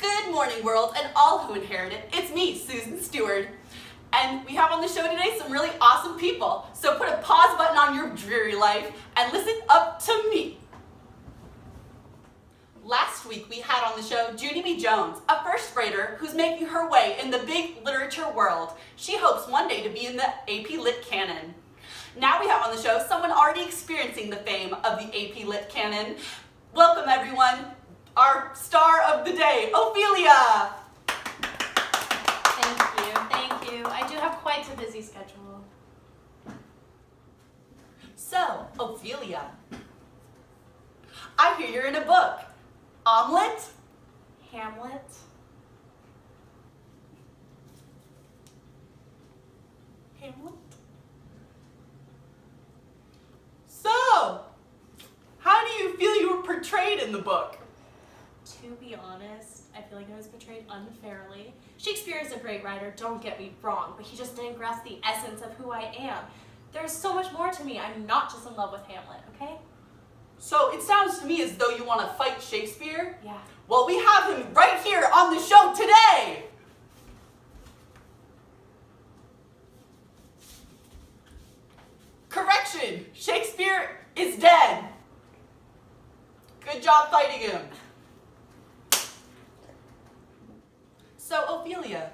Good morning, world, and all who inherit it. It's me, Susan Stewart. And we have on the show today some really awesome people. So put a pause button on your dreary life and listen up to me. Last week we had on the show Junie B. Jones, a first grader who's making her way in the big literature world. She hopes one day to be in the AP Lit canon. Now we have on the show someone already experiencing the fame of the AP Lit canon. Welcome everyone, our star of the day, Ophelia. Thank you. I do have quite a busy schedule. So, Ophelia, I hear you're in a book. Omelet? Hamlet? Hamlet? So, how do you feel you were portrayed in the book? To be honest, I feel like I was portrayed unfairly. Shakespeare is a great writer, don't get me wrong, but he just didn't grasp the essence of who I am. There's so much more to me. I'm not just in love with Hamlet, okay? So it sounds to me as though you want to fight Shakespeare? Yeah. Well, we have him right here on the show today! Correction! Shakespeare is dead! Good job fighting him. So, Ophelia,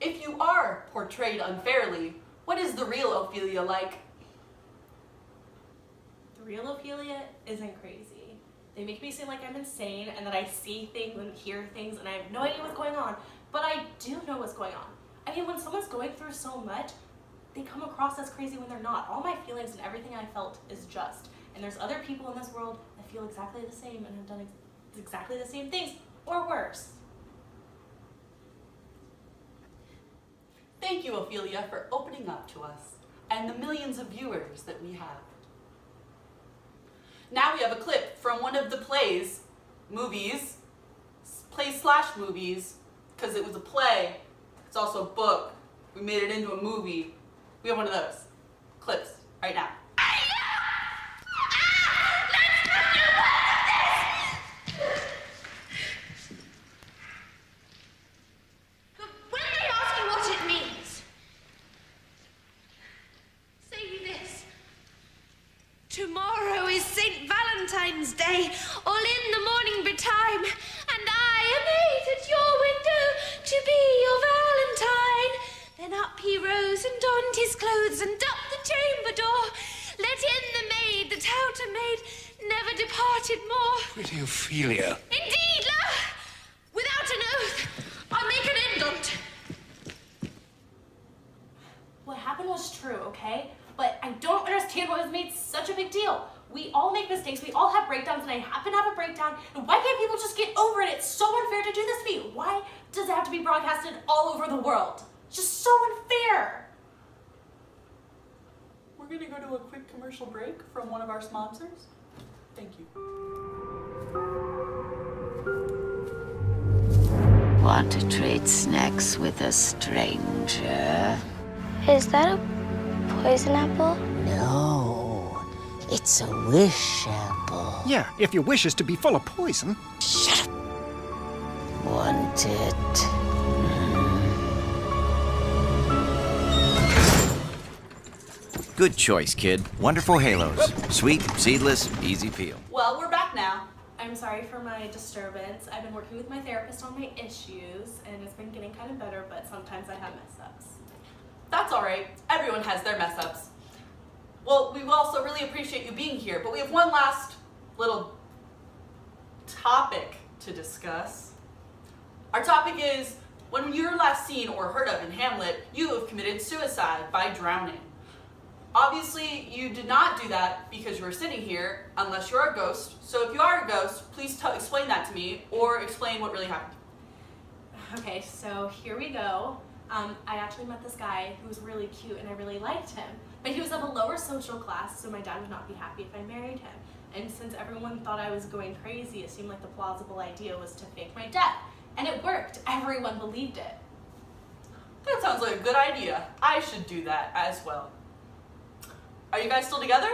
if you are portrayed unfairly, what is the real Ophelia like? The real Ophelia isn't crazy. They make me seem like I'm insane and that I see things and hear things and I have no idea what's going on, but I do know what's going on. I mean, when someone's going through so much, they come across as crazy when they're not. All my feelings and everything I felt is just. And there's other people in this world that feel exactly the same and have done exactly the same things, or worse. Thank you, Ophelia, for opening up to us and the millions of viewers that we have. Now we have a clip from one of the plays, movies, because it was a play. It's also a book. We made it into a movie. We have one of those clips right now. Tomorrow is St. Valentine's Day, all in the morning betime, and I am made at your window to be your Valentine. Then up he rose and donned his clothes and up the chamber door, let in the maid that out a maid never departed more. Pretty Ophelia. Indeed, la! Without an oath, I'll make an end on't. What happened was true, okay? But I don't understand why it was made such a big deal. We all make mistakes, we all have breakdowns, and I happen to have a breakdown, and why can't people just get over it? It's so unfair to do this to me. Why does it have to be broadcasted all over the world? It's just so unfair. We're going to go to a quick commercial break from one of our sponsors. Thank you. Want to trade snacks with a stranger? Is that a poison apple? No, it's a wish apple. Yeah, if your wish is to be full of poison. Shut up. Want it? Good choice, kid. Wonderful halos. Sweet, seedless, easy peel. Well, we're back now. I'm sorry for my disturbance. I've been working with my therapist on my issues, and it's been getting kind of better, but sometimes I have mess-ups. That's all right. Everyone has their mess-ups. Well, we also really appreciate you being here, but we have one last little topic to discuss. Our topic is, when you were last seen or heard of in Hamlet, you have committed suicide by drowning. Obviously, you did not do that because you were sitting here, unless you're a ghost. So if you are a ghost, please explain that to me, or explain what really happened. Okay, so here we go. I actually met this guy who was really cute and I really liked him. But he was of a lower social class, so my dad would not be happy if I married him. And since everyone thought I was going crazy, it seemed like the plausible idea was to fake my death. And it worked. Everyone believed it. That sounds like a good idea. I should do that as well. Are you guys still together?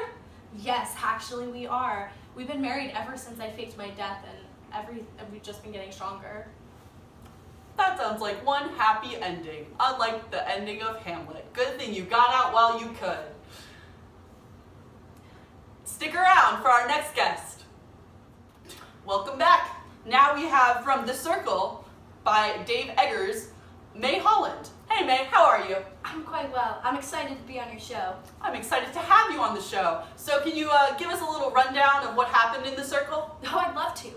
Yes, actually we are. We've been married ever since I faked my death, and we've just been getting stronger. That sounds like one happy ending, unlike the ending of Hamlet. Good thing you got out while you could. Stick around for our next guest. Welcome back. Now we have from The Circle by Dave Eggers, May Holland. Hey May, how are you? I'm quite well. I'm excited to be on your show. I'm excited to have you on the show. So can you give us a little rundown of what happened in The Circle? Oh, I'd love to.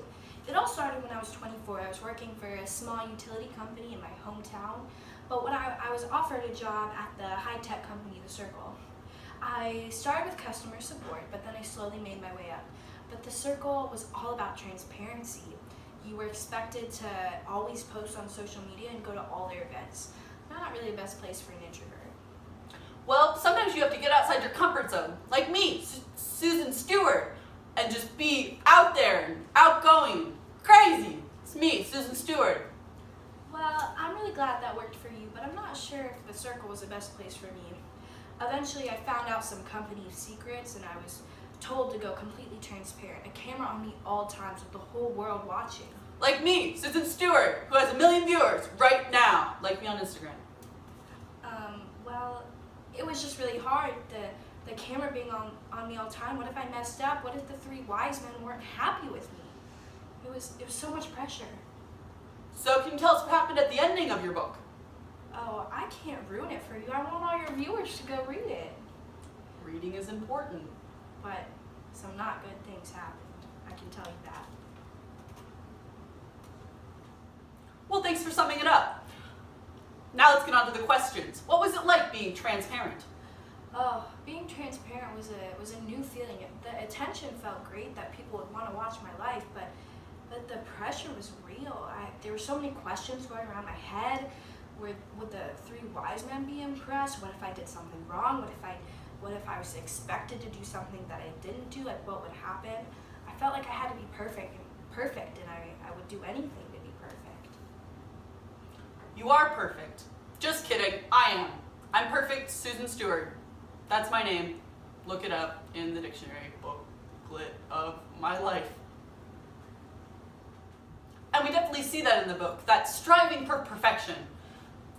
It all started when I was 24. I was working for a small utility company in my hometown, but when I was offered a job at the high-tech company, The Circle. I started with customer support, but then I slowly made my way up. But The Circle was all about transparency. You were expected to always post on social media and go to all their events. Not really the best place for an introvert. Well, sometimes you have to get outside your comfort zone, like me, Susan Stewart, and just be out there and outgoing, crazy. It's me, Susan Stewart. Well, I'm really glad that worked for you, but I'm not sure if The Circle was the best place for me. Eventually, I found out some company secrets, and I was told to go completely transparent. A camera on me all times with the whole world watching. Like me, Susan Stewart, who has 1 million viewers right now. Like me on Instagram. Well, it was just really hard, the camera being on me all the time. What if I messed up? What if the 3 wise men weren't happy with me? It was so much pressure. So can you tell us what happened at the ending of your book? Oh, I can't ruin it for you. I want all your viewers to go read it. Reading is important. But some not good things happened. I can tell you that. Well, thanks for summing it up. Now let's get on to the questions. What was it like being transparent? Oh, being transparent was a new feeling. The attention felt great that people would want to watch my life, but the pressure was real. There were so many questions going around my head. Would the 3 wise men be impressed? What if I did something wrong? What if I was expected to do something that I didn't do? Like, what would happen? I felt like I had to be perfect, and I would do anything to be perfect. You are perfect. Just kidding, I am. I'm perfect, Susan Stewart. That's my name. Look it up in the dictionary booklet of my life. And we definitely see that in the book, that striving for perfection.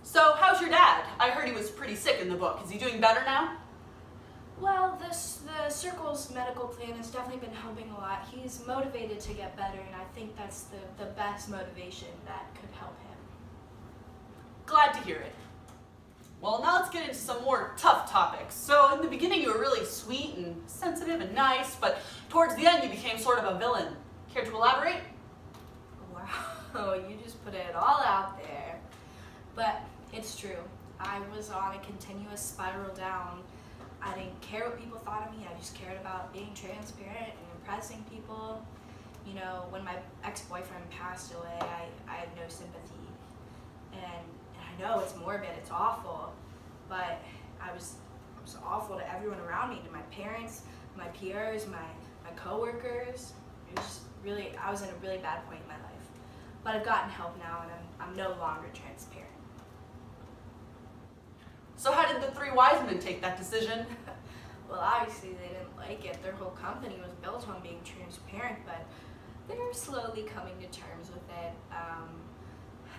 So, how's your dad? I heard he was pretty sick in the book. Is he doing better now? Well, the Circle's medical plan has definitely been helping a lot. He's motivated to get better, and I think that's the best motivation that could help him. Glad to hear it. Well, now let's get into some more tough topics. So, in the beginning you were really sweet and sensitive and nice, but towards the end you became sort of a villain. Care to elaborate? Wow, you just put it all out there. But it's true. I was on a continuous spiral down. I didn't care what people thought of me. I just cared about being transparent and impressing people. You know, when my ex-boyfriend passed away, I had no sympathy. And I know it's morbid, it's awful, but I was awful to everyone around me, to my parents, my peers, my coworkers. It was really, I was in a really bad point in my life. But I've gotten help now, and I'm no longer transparent. So how did the 3 wise men take that decision? Well, obviously they didn't like it. Their whole company was built on being transparent, but they're slowly coming to terms with it.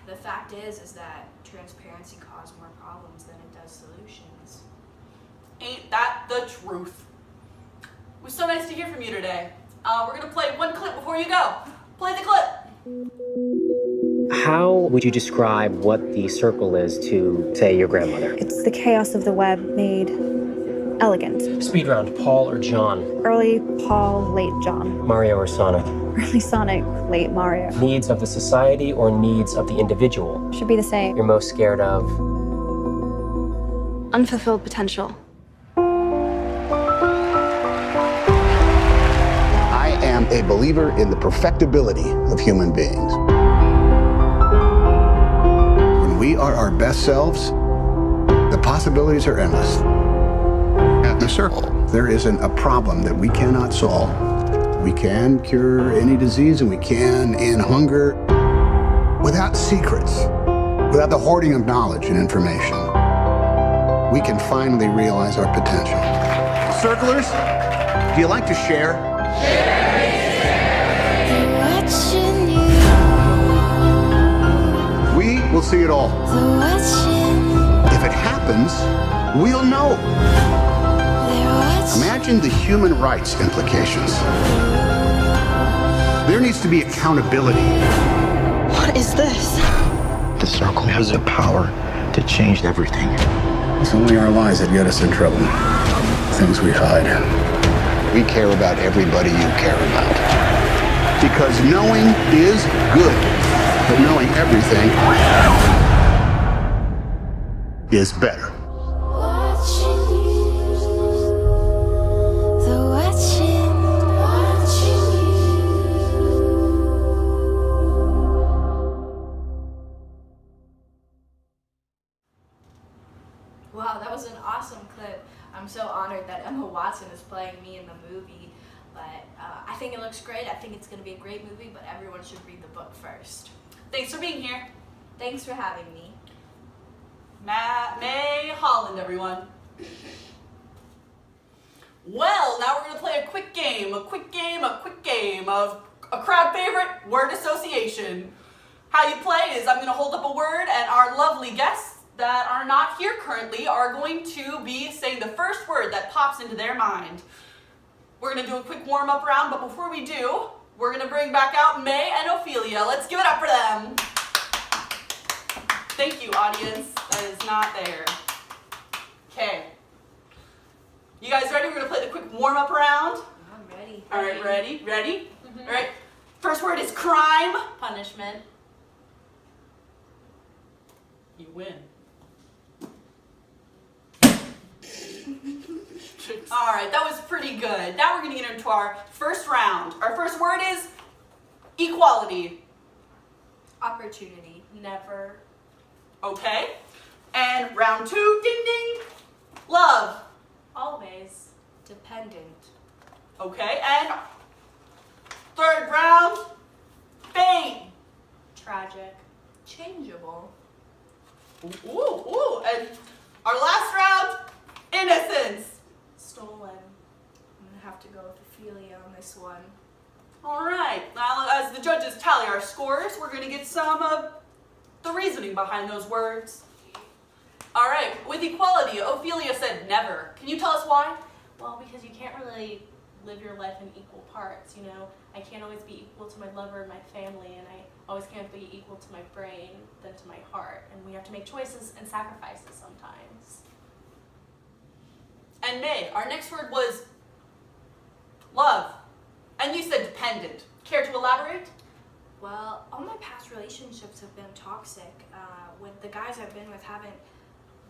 The fact is that transparency causes more problems than it does solutions. Ain't that the truth? It was so nice to hear from you today. We're gonna play one clip before you go. Play the clip. How would you describe what The Circle is to, say, your grandmother? It's the chaos of the web made elegant. Speed round, Paul or John? Early Paul, late John. Mario or Sonic? Early Sonic, late Mario. Needs of the society or needs of the individual? Should be the same. You're most scared of? Unfulfilled potential. I am a believer in the perfectibility of human beings. When we are our best selves, the possibilities are endless. At The Circle, there isn't a problem that we cannot solve. We can cure any disease, and we can end hunger without secrets, without the hoarding of knowledge and information. We can finally realize our potential. Circlers, do you like to share? Watching you. see it all. If it happens, we'll know. Imagine the human rights implications. There needs to be accountability. What is this? The circle has the power to change everything. It's only our lies that get us in trouble. Things we hide. We care about everybody you care about. Because knowing is good, but knowing everything is better. Wow, that was an awesome clip. I'm so honored that Emma Watson is playing me in the movie. But I think it looks great. I think it's going to be a great movie, but everyone should read the book first. Thanks for being here. Thanks for having me. May Holland, everyone. Well, now we're going to play a quick game of a crowd favorite, word association. How you play is I'm going to hold up a word, and our lovely guests that are not here currently are going to be saying the first word that pops into their mind. We're going to do a quick warm-up round, but before we do, we're going to bring back out May and Ophelia. Let's give it up for them. Thank you, audience. That is not there. Okay. You guys ready? We're going to play the quick warm-up round. I'm ready. All right, ready? All right. First word is crime. Punishment. You win. All right, that was pretty good. Now we're going to get into our first round. Our first word is equality. Opportunity. Never. Okay. And round 2, ding ding, love. Always. Dependent. Okay, and third round, fate. Tragic. Changeable. Ooh, and our last round, innocence. Stolen. I'm going to have to go with Ophelia on this one. All right, now as the judges tally our scores, we're going to get some of the reasoning behind those words. All right, with equality, Ophelia said never. Can you tell us why? Well, because you can't really live your life in equal parts, you know? I can't always be equal to my lover and my family, and I always can't be equal to my brain than to my heart. And we have to make choices and sacrifices sometimes. And May, our next word was love. And you said dependent. Care to elaborate? Well, all my past relationships have been toxic. With the guys I've been with haven't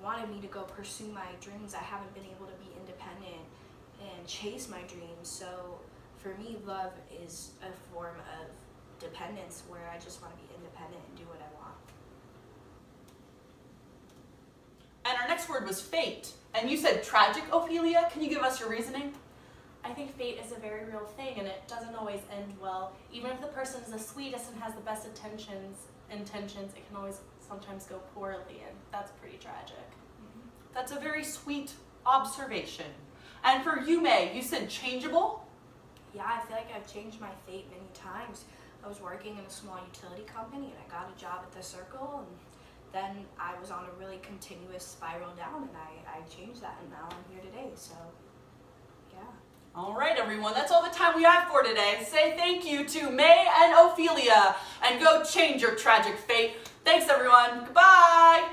wanted me to go pursue my dreams. I haven't been able to be independent and chase my dreams. So for me, love is a form of dependence where I just want to be independent and do what I want. And our next word was fate. And you said tragic, Ophelia. Can you give us your reasoning? I think fate is a very real thing, and it doesn't always end well. Even if the person is the sweetest and has the best intentions, it can always sometimes go poorly, and that's pretty tragic. Mm-hmm. That's a very sweet observation. And for you, May, you said changeable? Yeah, I feel like I've changed my fate many times. I was working in a small utility company, and I got a job at the Circle, and then I was on a really continuous spiral down, and I changed that, and now I'm here today, so yeah. All right, everyone, that's all the time we have for today. Say thank you to May and Ophelia, and go change your tragic fate. Thanks, everyone. Goodbye.